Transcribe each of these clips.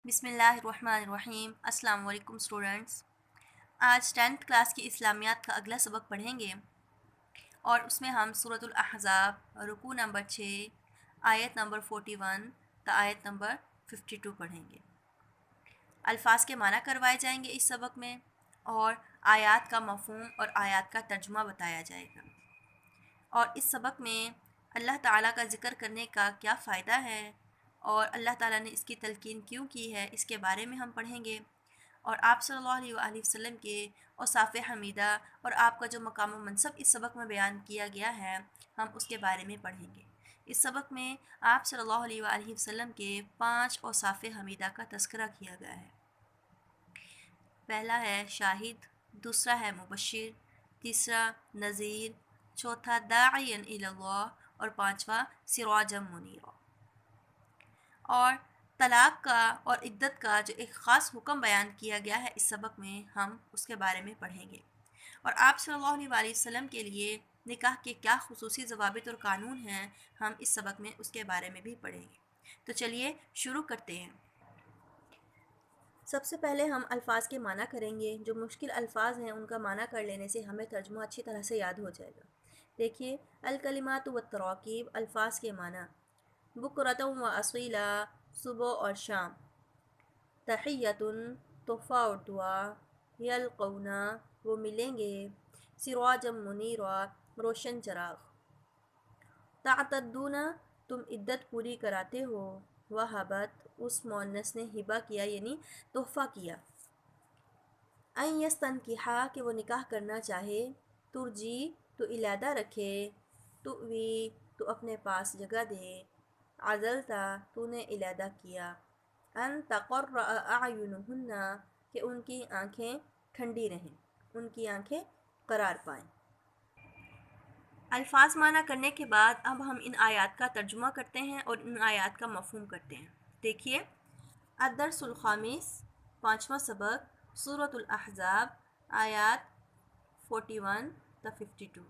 بسم اللہ الرحمن الرحیم۔ السلام علیکم اسٹوڈنٹس۔ آج 10th کلاس کی اسلامیات کا اگلا سبق پڑھیں گے اور اس میں ہم سورۃ الاحزاب رکوع نمبر 6 آیت نمبر 41 تا آیت نمبر 52 پڑھیں گے۔ الفاظ کے معنی کروائے جائیں گے اس سبق میں اور آیات کا مفہوم اور آیات کا ترجمہ بتایا جائے گا، اور اس سبق میں اللہ تعالیٰ کا ذکر کرنے کا کیا فائدہ ہے اور اللہ تعالیٰ نے اس کی تلقین کیوں کی ہے اس کے بارے میں ہم پڑھیں گے، اور آپ صلی اللہ علیہ وآلہ وسلم کے اوصاف حمیدہ اور آپ کا جو مقام و منصب اس سبق میں بیان کیا گیا ہے ہم اس کے بارے میں پڑھیں گے۔ اس سبق میں آپ صلی اللہ علیہ وآلہ وسلم کے 5 اوصاف حمیدہ کا تذکرہ کیا گیا ہے۔ پہلا ہے شاہد، دوسرا ہے مبشر، تیسرا نذیر، چوتھا داعیا الی اللہ اور پانچواں سراجا منیرا۔ اور طلاق کا اور عدت کا جو ایک خاص حکم بیان کیا گیا ہے اس سبق میں ہم اس کے بارے میں پڑھیں گے، اور آپ صلی اللہ علیہ وآلہ وسلم کے لیے نکاح کے کیا خصوصی ضوابط اور قانون ہیں ہم اس سبق میں اس کے بارے میں بھی پڑھیں گے۔ تو چلیے شروع کرتے ہیں۔ سب سے پہلے ہم الفاظ کے معنی کریں گے۔ جو مشکل الفاظ ہیں ان کا معنی کر لینے سے ہمیں ترجمہ اچھی طرح سے یاد ہو جائے گا۔ دیکھیے، الکلمات والتراکیب، الفاظ کے معنی: بکرۃ و اصیلا، صبح اور شام، تحیۃ، تحفہ اور دعا، یلقونا، وہ ملیں گے، سراجا منیرا، روشن چراغ، تعتدون، تم عدت پوری کراتے ہو، وہبت، اس مؤنث نے ہبہ کیا یعنی تحفہ کیا، ان یستنکحا، کہ وہ نکاح کرنا چاہے، ترجی، تو علادہ رکھے، تؤوی، تو اپنے پاس جگہ دے، عزلتا، تو نے علادہ کیا، ان تقر اعینہن، کہ ان کی آنکھیں ٹھنڈی رہیں، ان کی آنکھیں قرار پائیں۔ الفاظ معنی کرنے کے بعد اب ہم ان آیات کا ترجمہ کرتے ہیں اور ان آیات کا مفہوم کرتے ہیں۔ دیکھیے، الدرس الخامس، 5واں سبق، سورۃ الاحزاب، آیات 41 تا 52۔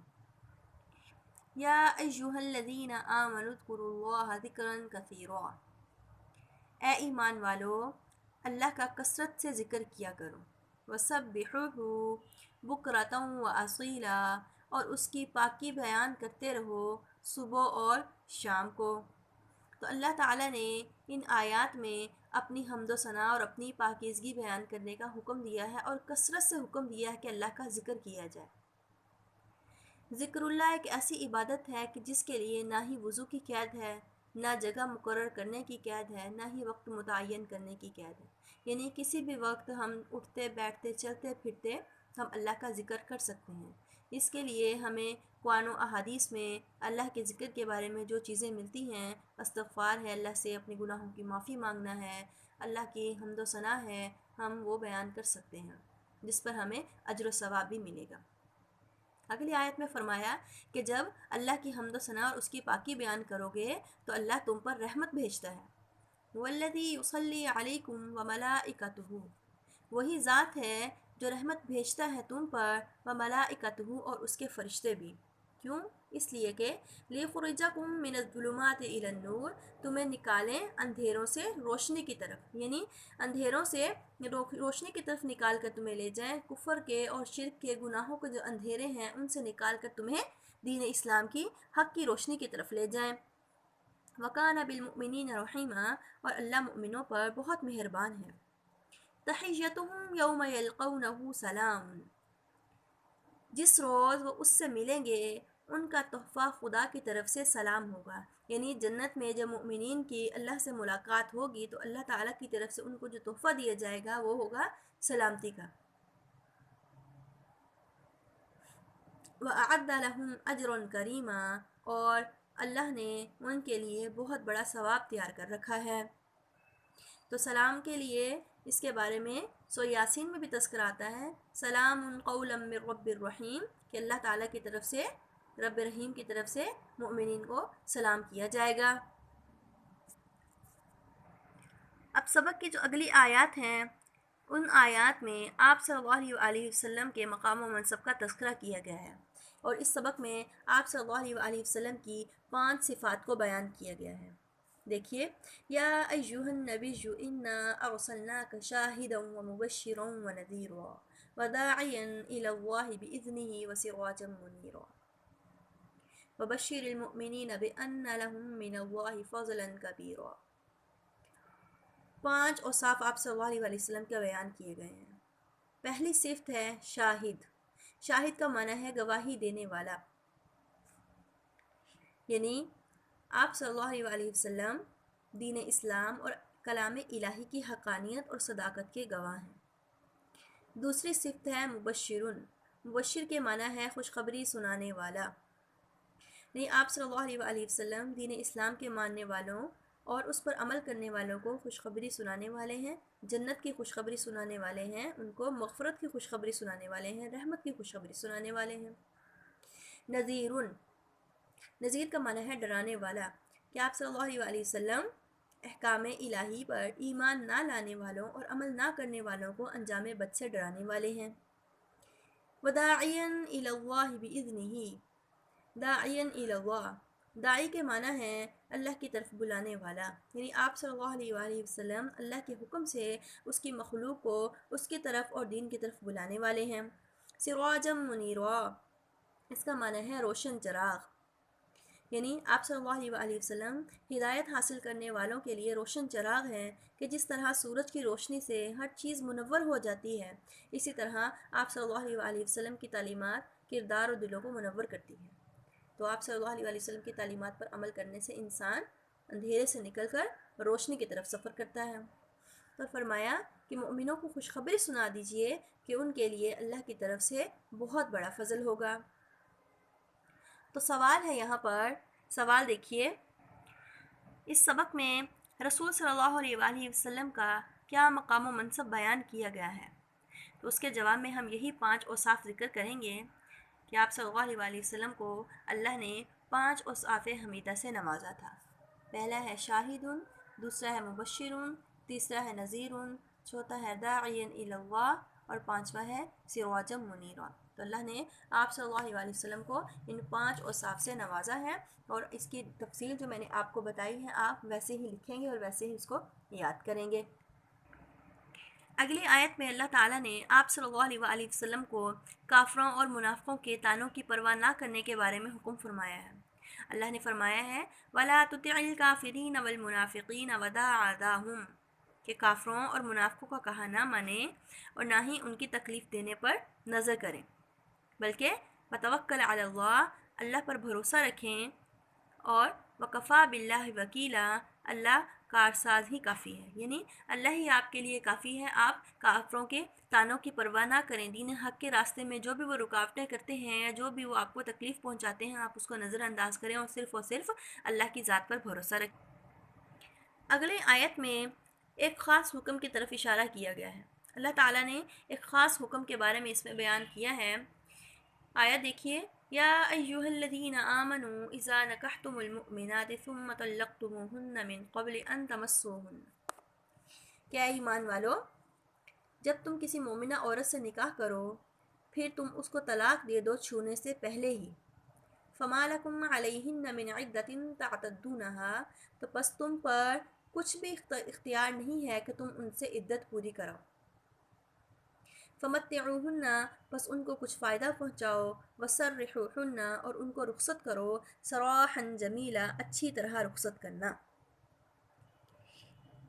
یا ایہا الذین آمنوا اذکروا اللہ ذکرا کثیرا، اے ایمان والو، اللہ کا کثرت سے ذکر کیا کرو، وسبحوہ بکرۃ و اصیلا، اور اس کی پاکی بیان کرتے رہو صبح اور شام کو۔ تو اللہ تعالیٰ نے ان آیات میں اپنی حمد و ثناء اور اپنی پاکیزگی بیان کرنے کا حکم دیا ہے اور کثرت سے حکم دیا ہے کہ اللہ کا ذکر کیا جائے۔ ذکر اللہ ایک ایسی عبادت ہے کہ جس کے لیے نہ ہی وضو کی قید ہے، نہ جگہ مقرر کرنے کی قید ہے، نہ ہی وقت متعین کرنے کی قید ہے، یعنی کسی بھی وقت ہم اٹھتے بیٹھتے چلتے پھرتے ہم اللہ کا ذکر کر سکتے ہیں۔ اس کے لیے ہمیں قرآن و احادیث میں اللہ کے ذکر کے بارے میں جو چیزیں ملتی ہیں، استغفار ہے، اللہ سے اپنے گناہوں کی معافی مانگنا ہے، اللہ کی حمد و ثناء ہے، ہم وہ بیان کر سکتے ہیں جس پر ہمیں اجر و ثواب بھی ملے گا۔ اگلی آیت میں فرمایا کہ جب اللہ کی حمد و ثناء اور اس کی پاکی بیان کرو گے تو اللہ تم پر رحمت بھیجتا ہے۔ والذی یصلی علیکم وملائکتہ، وہی ذات ہے جو رحمت بھیجتا ہے تم پر، وملائکتہ، اور اس کے فرشتے بھی۔ کیوں؟ اس لیے کہ لیخرجکم من الظلمات الی النور، تمہیں نکالیں اندھیروں سے روشنی کی طرف، یعنی اندھیروں سے روشنی کی طرف نکال کر تمہیں لے جائیں، کفر کے اور شرک کے گناہوں کے جو اندھیرے ہیں ان سے نکال کر تمہیں دین اسلام کی حق کی روشنی کی طرف لے جائیں۔ وَكَانَ بِالْمُؤْمِنِينَ رَحِيمًا، اور اللہ مؤمنوں پر بہت مہربان ہے۔ تحیتہم یوم یلقونہ سلام، جس روز وہ اس سے ملیں گے ان کا تحفہ خدا کی طرف سے سلام ہوگا، یعنی جنت میں جب مؤمنین کی اللہ سے ملاقات ہوگی تو اللہ تعالیٰ کی طرف سے ان کو جو تحفہ دیا جائے گا وہ ہوگا سلامتی کا۔ وَأَعَدَّ لَهُمْ أَجْرًا كَرِيمًا، اور اللہ نے ان کے لیے بہت بڑا ثواب تیار کر رکھا ہے۔ تو سلام کے لیے اس کے بارے میں سورہ یاسین میں بھی تذکرہ آتا ہے، سلام قولا من رب الرحیم، کہ اللہ تعالیٰ کی طرف سے، رب رحیم کی طرف سے مؤمنین کو سلام کیا جائے گا۔ اب سبق کی جو اگلی آیات ہیں ان آیات میں آپ صلی اللہ علیہ وسلم کے مقام و منصب کا تذکرہ کیا گیا ہے، اور اس سبق میں آپ صلی اللہ علیہ وسلم کی 5 صفات کو بیان کیا گیا ہے۔ دیکھیے، یا ایہا النبی انا ارسلناک شاہدا ومبشرا ونذیرا وداعیا الی اللہ باذنہ وسراجا منیرا وبشر المؤمنین بان لهم من اللہ فضلا کبیرا۔ 5 اوصاف آپ صلی اللہ علیہ وسلم کے بیان کیے گئے ہیں۔ پہلی صفت ہے شاہد۔ شاہد کا معنی ہے گواہی دینے والا، یعنی آپ صلی اللہ علیہ وسلم دین اسلام اور کلام الہی کی حقانیت اور صداقت کے گواہ ہیں۔ دوسری صفت ہے مبشرن۔ مبشر کے معنی ہے خوشخبری سنانے والا، یعنی آپ صلی اللہ علیہ وسلم دین اسلام کے ماننے والوں اور اس پر عمل کرنے والوں کو خوشخبری سنانے والے ہیں، جنت کی خوشخبری سنانے والے ہیں، ان کو مغفرت کی خوشخبری سنانے والے ہیں، رحمت کی خوشخبری سنانے والے ہیں۔ نذیرن، نذیر کا معنی ہے ڈرانے والا، کہ آپ صلی اللہ علیہ وسلم احکام الہی پر ایمان نہ لانے والوں اور عمل نہ کرنے والوں کو انجام بد سے ڈرانے والے ہیں۔ وداعیا الی اللہ باذنہ، داعیا الی اللہ، داعی کے معنی ہے اللہ کی طرف بلانے والا، یعنی آپ صلی اللہ علیہ وسلم اللہ کے حکم سے اس کی مخلوق کو اس کی طرف اور دین کی طرف بلانے والے ہیں۔ سراجا منیرا، اس کا معنی ہے روشن چراغ، یعنی آپ صلی اللہ علیہ وسلم ہدایت حاصل کرنے والوں کے لیے روشن چراغ ہیں، کہ جس طرح سورج کی روشنی سے ہر چیز منور ہو جاتی ہے، اسی طرح آپ صلی اللہ علیہ وسلم کی تعلیمات کردار اور دلوں کو منور کرتی ہیں۔ تو آپ صلی اللہ علیہ وسلم کی تعلیمات پر عمل کرنے سے انسان اندھیرے سے نکل کر روشنی کی طرف سفر کرتا ہے۔ تو فرمایا کہ مومنوں کو خوشخبری سنا دیجئے کہ ان کے لیے اللہ کی طرف سے بہت بڑا فضل ہوگا۔ تو سوال ہے یہاں پر، سوال دیکھیے، اس سبق میں رسول صلی اللہ علیہ وسلم کا کیا مقام و منصب بیان کیا گیا ہے؟ تو اس کے جواب میں ہم یہی 5 اوصاف ذکر کریں گے کہ آپ صلی اللہ علیہ وسلم کو اللہ نے 5 اوصاف حمیدہ سے نوازا تھا۔ پہلا ہے شاہدن، دوسرا ہے مبشرن، تیسرا ہے نذیرن، چوتھا ہے داعیا الی اللہ، اور 5واں ہے سراجا منیرا۔ تو اللہ نے آپ صلی اللہ علیہ وسلم کو ان 5 اوصاف سے نوازا ہے، اور اس کی تفصیل جو میں نے آپ کو بتائی ہے آپ ویسے ہی لکھیں گے اور ویسے ہی اس کو یاد کریں گے۔ اگلی آیت میں اللہ تعالیٰ نے آپ صلی اللہ علیہ وسلم کو کافروں اور منافقوں کے طعنوں کی پرواہ نہ کرنے کے بارے میں حکم فرمایا ہے۔ اللہ نے فرمایا ہے وَلَا تُطِعِ الْكَافِرِينَ وَالْمُنَافِقِينَ وَدَعْ أَذَاهُمْ، کہ کافروں اور منافقوں کا کہا نہ مانیں اور نہ ہی ان کی تکلیف دینے پر نظر کریں، بلکہ وَتَوَكَّلْ عَلَى اللَّهِ، اللہ پر بھروسہ رکھیں، اور وَكَفَى بِاللَّهِ وَكِيلًا، اللہ کارساز ہی کافی ہے، یعنی اللہ ہی آپ کے لیے کافی ہے۔ آپ کافروں کے طعنوں کی پرواہ نہ کریں، دین حق کے راستے میں جو بھی وہ رکاوٹیں کرتے ہیں یا جو بھی وہ آپ کو تکلیف پہنچاتے ہیں آپ اس کو نظر انداز کریں اور صرف اللہ کی ذات پر بھروسہ رکھیں۔ اگلے آیت میں ایک خاص حکم کی طرف اشارہ کیا گیا ہے۔ اللہ تعالیٰ نے ایک خاص حکم کے بارے میں اس میں بیان کیا ہے۔ آیت دیکھیے، یا ایہا الذین آمنوا اذا نکحتم المؤمنات ثم طلقتموہن من قبل ان تمسوہن، کیا ایمان والو، جب تم کسی مومنہ عورت سے نکاح کرو پھر تم اس کو طلاق دے دو چھونے سے پہلے ہی، فما لکم علیہن من عدۃ تعتدونها، تو پس تم پر کچھ بھی اختیار نہیں ہے کہ تم ان سے عدت پوری کراؤ، فمتعوہن، پس ان کو کچھ فائدہ پہنچاؤ، وسرحوہن، اور ان کو رخصت کرو، سراحا جمیلا، اچھی طرح رخصت کرنا۔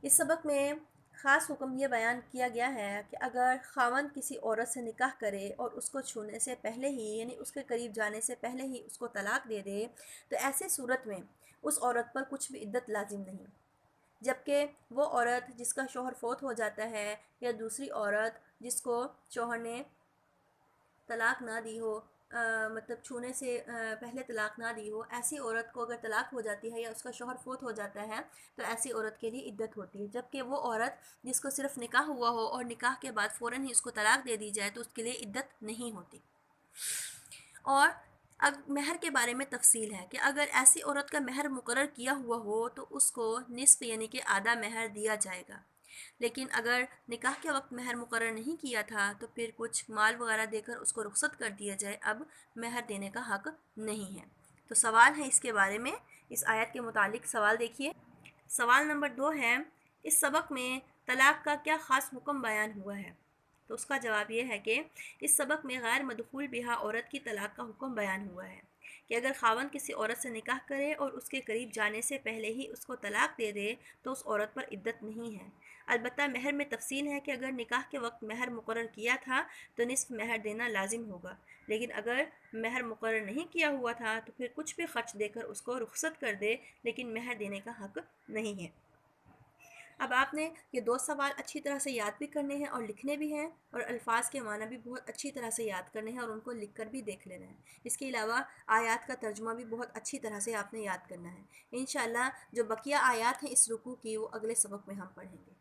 اس سبق میں خاص حکم یہ بیان کیا گیا ہے کہ اگر خاوند کسی عورت سے نکاح کرے اور اس کو چھونے سے پہلے ہی، یعنی اس کے قریب جانے سے پہلے ہی اس کو طلاق دے دے، تو ایسے صورت میں اس عورت پر کچھ بھی عدت لازم نہیں، جبکہ وہ عورت جس کا شوہر فوت ہو جاتا ہے یا دوسری عورت جس کو شوہر نے طلاق نہ دی ہو، مطلب چھونے سے پہلے طلاق نہ دی ہو، ایسی عورت کو اگر طلاق ہو جاتی ہے یا اس کا شوہر فوت ہو جاتا ہے تو ایسی عورت کے لیے عدت ہوتی ہے، جبکہ وہ عورت جس کو صرف نکاح ہوا ہو اور نکاح کے بعد فوراً ہی اس کو طلاق دے دی جائے تو اس کے لیے عدت نہیں ہوتی۔ اور اب مہر کے بارے میں تفصیل ہے کہ اگر ایسی عورت کا مہر مقرر کیا ہوا ہو تو اس کو نصف یعنی کہ آدھا مہر دیا جائے گا، لیکن اگر نکاح کے وقت مہر مقرر نہیں کیا تھا تو پھر کچھ مال وغیرہ دے کر اس کو رخصت کر دیا جائے، اب مہر دینے کا حق نہیں ہے۔ تو سوال ہے اس کے بارے میں، اس آیت کے متعلق سوال دیکھیے، سوال نمبر 2 ہے، اس سبق میں طلاق کا کیا خاص حکم بیان ہوا ہے؟ تو اس کا جواب یہ ہے کہ اس سبق میں غیر مدخول بہا عورت کی طلاق کا حکم بیان ہوا ہے کہ اگر خاوند کسی عورت سے نکاح کرے اور اس کے قریب جانے سے پہلے ہی اس کو طلاق دے دے تو اس عورت پر عدت نہیں ہے۔ البتہ مہر میں تفصیل ہے کہ اگر نکاح کے وقت مہر مقرر کیا تھا تو نصف مہر دینا لازم ہوگا، لیکن اگر مہر مقرر نہیں کیا ہوا تھا تو پھر کچھ بھی خرچ دے کر اس کو رخصت کر دے، لیکن مہر دینے کا حق نہیں ہے۔ اب آپ نے یہ 2 سوال اچھی طرح سے یاد بھی کرنے ہیں اور لکھنے بھی ہیں، اور الفاظ کے معنی بھی بہت اچھی طرح سے یاد کرنے ہیں اور ان کو لکھ کر بھی دیکھ لینا ہے۔ اس کے علاوہ آیات کا ترجمہ بھی بہت اچھی طرح سے آپ نے یاد کرنا ہے۔ انشاءاللہ جو بقیہ آیات ہیں اس رکوع کی وہ اگلے سبق میں ہم پڑھیں گے۔